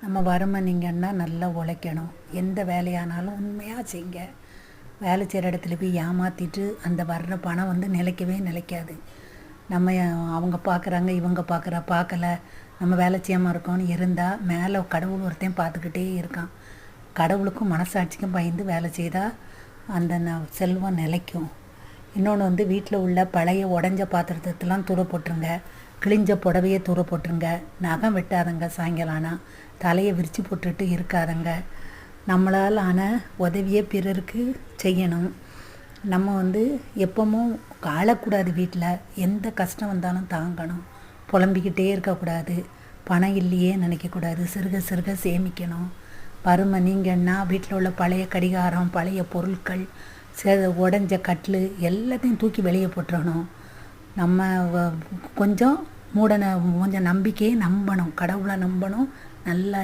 நம்ம வறுமை நீங்கன்னா நல்லா உழைக்கணும். எந்த வேலையானாலும் உண்மையாக செய்யுங்க. வேலை செய்கிற இடத்துல போய் ஏமாற்றிட்டு அந்த வர்ற பணம் வந்து நிலைக்கவே நிலைக்காது. நம்ம அவங்க பார்க்குறாங்க, இவங்க பார்க்கல, நம்ம வேலை செய்யாமல் இருக்கோம்னு இருந்தால் மேலே கடவுள் ஒருத்தையும் பார்த்துக்கிட்டே இருக்கான். கடவுளுக்கும் மனசாட்சிக்கும் பயந்து வேலை செய்தால் அந்த செல்வம் நிலைக்கும். இன்னொன்று வந்து வீட்டில் உள்ள பழைய உடஞ்ச பாத்திரத்தெல்லாம் தூர போட்டுருங்க. கிழிஞ்ச புடவையை தூர போட்டுருங்க. நகம் வெட்டாதங்க. சாயங்காலம் தலையை விரித்து போட்டுட்டு இருக்காதங்க. நம்மளால் ஆன உதவியே பிறருக்கு செய்யணும். நம்ம வந்து எப்பவும் ஆளக்கூடாது. வீட்டில் எந்த கஷ்டம் வந்தாலும் தாங்கணும். புலம்பிக்கிட்டே இருக்கக்கூடாது. பணம் இல்லையே நினைக்கக்கூடாது. சிறுக சிறுக சேமிக்கணும். வறுமை நீங்கன்னா வீட்டில் உள்ள பழைய கடிகாரம், பழைய பொருட்கள், உடஞ்ச கட்டில் எல்லாத்தையும் தூக்கி வெளியே போட்டுறணும். நம்ம கொஞ்சம் கொஞ்சம் நம்பிக்கையை நம்பணும். கடவுளை நம்பணும். நல்லா